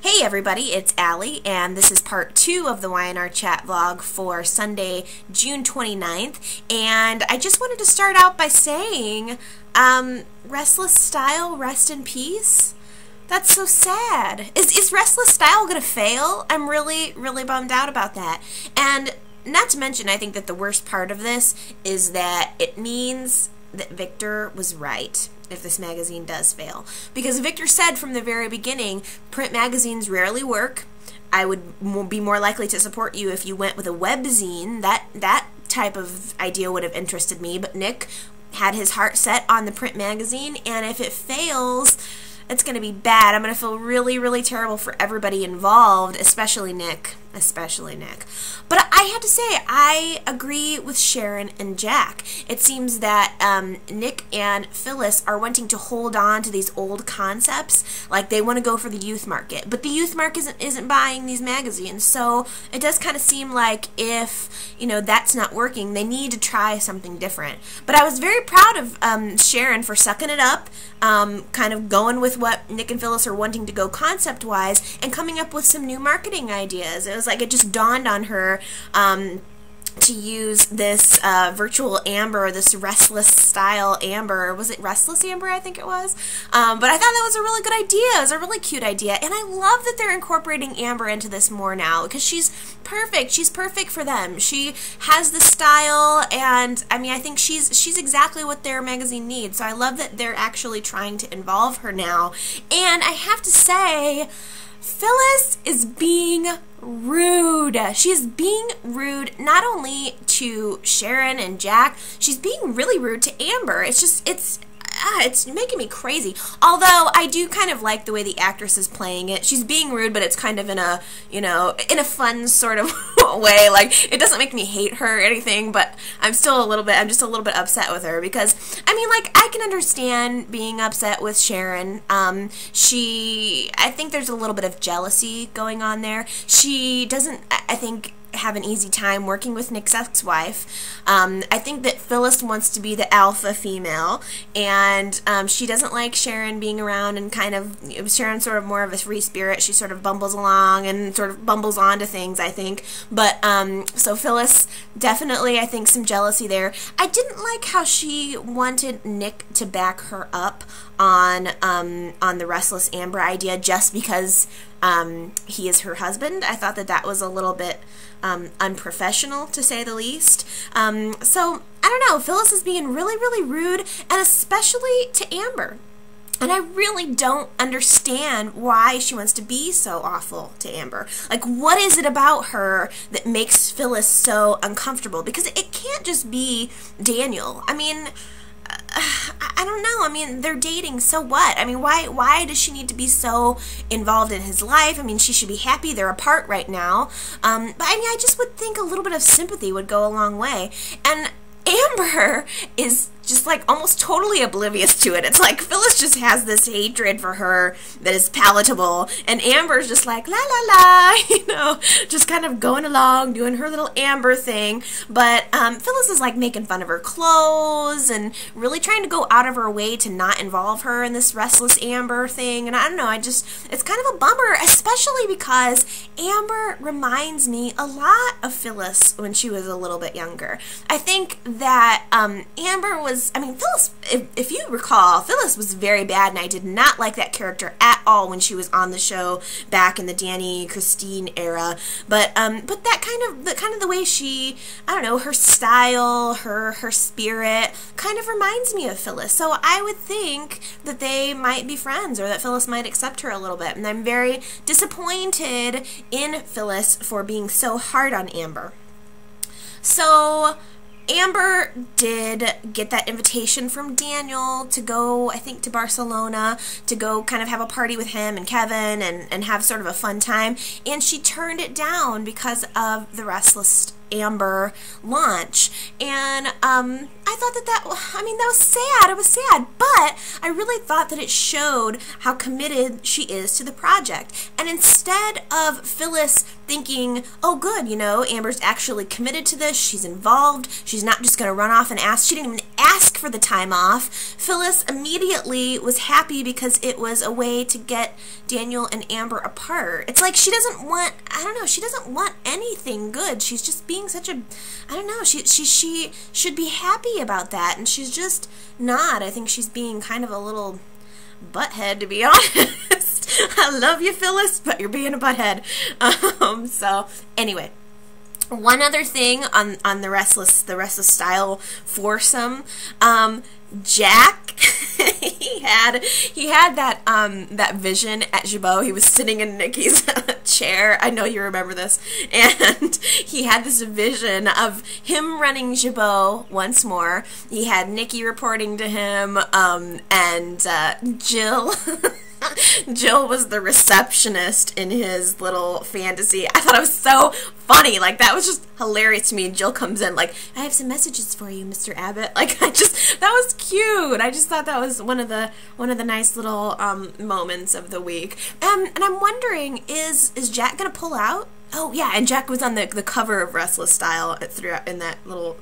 Hey everybody, it's Allie, and this is part 2 of the Y&R chat vlog for Sunday, June 29th, and I just wanted to start out by saying, Restless Style, rest in peace? That's so sad. Is Restless Style gonna fail? I'm really bummed out about that. And not to mention, I think that the worst part of this is that it means that Victor was right if this magazine does fail. Because Victor said from the very beginning, print magazines rarely work. I would be more likely to support you if you went with a webzine. That type of idea would have interested me, but Nick had his heart set on the print magazine, and if it fails, it's going to be bad. I'm going to feel really terrible for everybody involved, especially Nick. But I have to say, I agree with Sharon and Jack. It seems that Nick and Phyllis are wanting to hold on to these old concepts, like they want to go for the youth market. But the youth market isn't buying these magazines, so it does kind of seem like if, you know, that's not working, they need to try something different. But I was very proud of Sharon for sucking it up, kind of going with what Nick and Phyllis are wanting to go concept-wise, and coming up with some new marketing ideas. It was like it just dawned on her to use this virtual Amber, this Restless Style Amber. Was it Restless Amber? I think it was. But I thought that was a really good idea. It was a really cute idea. And I love that they're incorporating Amber into this more now, because she's perfect. She's perfect for them. She has the style, and I mean, I think she's exactly what their magazine needs. So I love that they're actually trying to involve her now. And I have to say, Phyllis is being rude. She's being rude not only to Sharon and Jack, she's being really rude to Amber. It's making me crazy. Although I do kind of like the way the actress is playing it. She's being rude, but it's kind of in a, you know, in a fun sort of way. Like, it doesn't make me hate her or anything, but I'm just a little bit upset with her because, I mean, like, I can understand being upset with Sharon. I think there's a little bit of jealousy going on there. She doesn't, I think, have an easy time working with Nick's ex-wife. I think that Phyllis wants to be the alpha female, and she doesn't like Sharon being around, and kind of, Sharon's sort of more of a free spirit. She sort of bumbles along and sort of bumbles onto things, I think. But, so Phyllis, definitely, I think, some jealousy there. I didn't like how she wanted Nick to back her up on the Restless Amber idea just because he is her husband. I thought that was a little bit unprofessional, to say the least. So, I don't know, Phyllis is being really rude, and especially to Amber. And I really don't understand why she wants to be so awful to Amber. Like, what is it about her that makes Phyllis so uncomfortable? Because it can't just be Daniel. I mean, I don't know. I mean, they're dating, so what? I mean, why does she need to be so involved in his life? I mean, she should be happy they're apart right now. But I mean, I just would think a little bit of sympathy would go a long way. And Amber is just like almost totally oblivious to it. It's like Phyllis just has this hatred for her that is palatable, and Amber's just like la la la, you know, just kind of going along doing her little Amber thing. But Phyllis is like making fun of her clothes and really trying to go out of her way to not involve her in this Restless Amber thing. And I don't know, it's kind of a bummer, especially because Amber reminds me a lot of Phyllis when she was a little bit younger. I think that Amber was, I mean, Phyllis, if you recall, Phyllis was very bad, and I did not like that character at all when she was on the show back in the Danny Christine era. But that kind of the way she, I don't know, her style, her spirit kind of reminds me of Phyllis. So I would think that they might be friends, or that Phyllis might accept her a little bit. And I'm very disappointed in Phyllis for being so hard on Amber. So Amber did get that invitation from Daniel to go, I think, to Barcelona, to go kind of have a party with him and Kevin and have sort of a fun time, and she turned it down because of the Restless Amber launch. And I thought that was sad. It was sad, but I really thought that it showed how committed she is to the project. And instead of Phyllis thinking, oh good, you know, Amber's actually committed to this, she's involved, she's not just going to run off and ask, she didn't even ask for the time off, Phyllis immediately was happy because it was a way to get Daniel and Amber apart. It's like she doesn't want, I don't know, she doesn't want anything good. She's just being such a, I don't know, she should be happy about that, and she's just not. I think she's being kind of a little butthead, to be honest. I love you, Phyllis, but you're being a butthead. So anyway, one other thing on the Restless Style foursome, Jack, he had that vision at Jabot. He was sitting in Nikki's chair. I know you remember this. And he had this vision of him running Jabot once more. He had Nikki reporting to him, and Jill. Jill was the receptionist in his little fantasy. I thought it was so funny. Like, that was just hilarious to me. And Jill comes in like, I have some messages for you, Mr. Abbott. Like, that was cute. I just thought that was one of the nice little moments of the week. And I'm wondering, is Jack gonna pull out? Oh yeah, and Jack was on the cover of Restless Style throughout in that little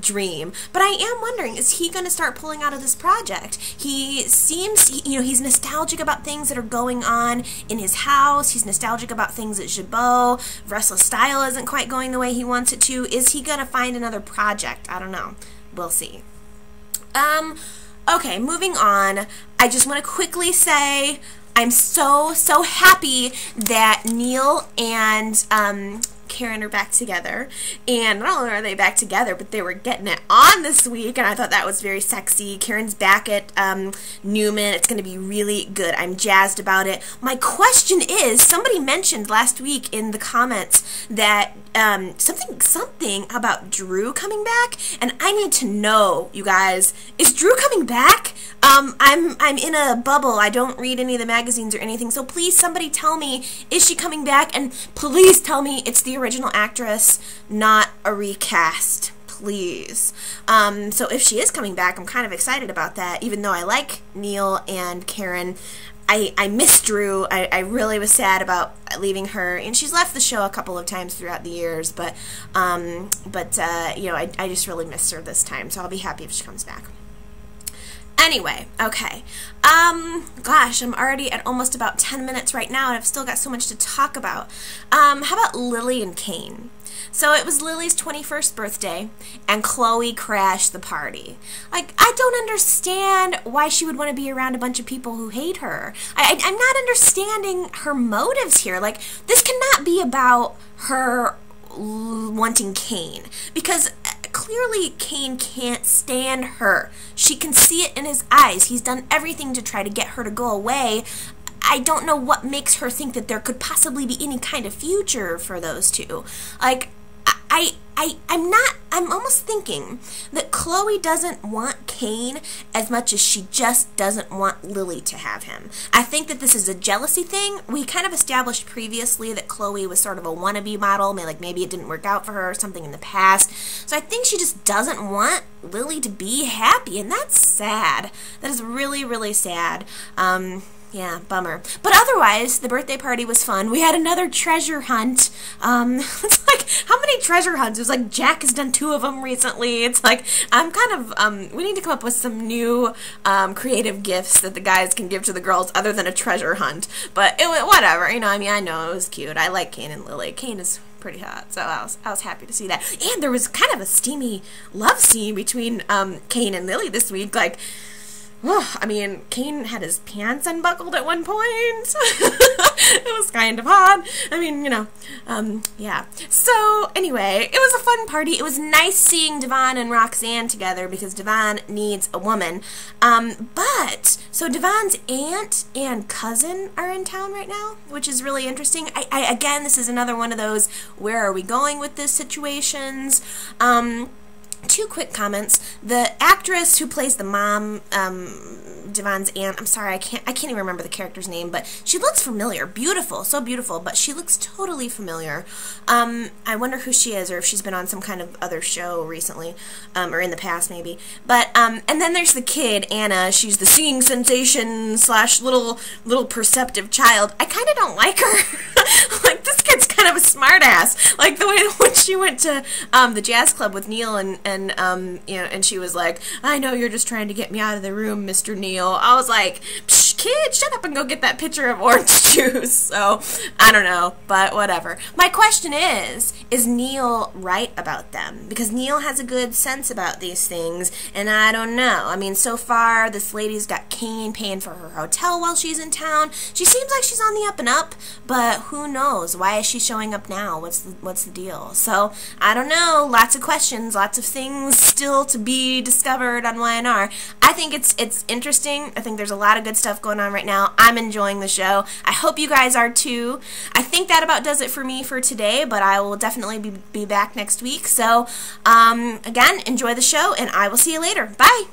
dream. But I am wondering, is he going to start pulling out of this project? He seems, you know, he's nostalgic about things that are going on in his house. He's nostalgic about things at Jabot. Restless Style isn't quite going the way he wants it to. Is he going to find another project? I don't know. We'll see. Okay, moving on. I just want to quickly say I'm so happy that Neal and Karen are back together, and not only are they back together, but they were getting it on this week, and I thought that was very sexy. Karen's back at Newman. It's going to be really good. I'm jazzed about it. My question is, somebody mentioned last week in the comments that something about Dru coming back, and I need to know, you guys, is Dru coming back? I'm in a bubble. I don't read any of the magazines or anything, so please somebody tell me, is she coming back? And please tell me it's the original actress, not a recast, please. So if she is coming back, I'm kind of excited about that, even though I like Neal and Karen. I miss Dru. I really was sad about leaving her, and she's left the show a couple of times throughout the years, but you know, I just really missed her this time, so I'll be happy if she comes back. Anyway, okay. Gosh, I'm already at almost about 10 minutes right now, and I've still got so much to talk about. How about Lily and Kane? So it was Lily's 21st birthday, and Chloe crashed the party. Like, I don't understand why she would want to be around a bunch of people who hate her. I'm not understanding her motives here. Like, this cannot be about her wanting Kane, because clearly Kane can't stand her. She can see it in his eyes. He's done everything to try to get her to go away. I don't know what makes her think that there could possibly be any kind of future for those two. Like, I'm almost thinking that Chloe doesn't want Kane as much as she just doesn't want Lily to have him. I think that this is a jealousy thing. We kind of established previously that Chloe was sort of a wannabe model. Maybe it didn't work out for her or something in the past. So I think she just doesn't want Lily to be happy, and that's sad. That is really, really sad. Yeah, bummer. But otherwise, the birthday party was fun. We had another treasure hunt. It's like, how many treasure hunts? It was like Jack has done 2 of them recently. It's like, I'm kind of, we need to come up with some new creative gifts that the guys can give to the girls other than a treasure hunt. But whatever, you know, I mean, I know it was cute. I like Kane and Lily. Kane is pretty hot, so I was happy to see that. And there was kind of a steamy love scene between Kane and Lily this week. Like, oh, I mean, Kane had his pants unbuckled at one point. It was kind of hot. I mean, you know, yeah. So, anyway, it was a fun party. It was nice seeing Devon and Roxanne together because Devon needs a woman. So Devon's aunt and cousin are in town right now, which is really interesting. Again, this is another one of those, where are we going with this situations? Two quick comments. The actress who plays the mom, Devon's aunt, I'm sorry, I can't even remember the character's name, but she looks familiar. Beautiful, so beautiful, but she looks totally familiar. I wonder who she is, or if she's been on some kind of other show recently, or in the past maybe. But and then there's the kid, Anna. She's the singing sensation slash little perceptive child. I kind of don't like her. Like, this kid's kind of a smartass. Like the way when she went to the jazz club with Neal and you know, and she was like, "I know you're just trying to get me out of the room, Mr. Neal." I was like, "Psh, kid, shut up and go get that pitcher of orange juice." So I don't know, but whatever. My question is Neal right about them? Because Neal has a good sense about these things, and I don't know. I mean, so far this lady's got Kane paying for her hotel while she's in town. She seems like she's on the up and up, but who knows? Why is she showing up now? What's the deal? So I don't know. Lots of questions, lots of things still to be discovered on Y&R. I think it's interesting. I think there's a lot of good stuff going on right now. I'm enjoying the show. I hope you guys are too. I think that about does it for me for today, but I will definitely be back next week. So again, enjoy the show, and I will see you later. Bye!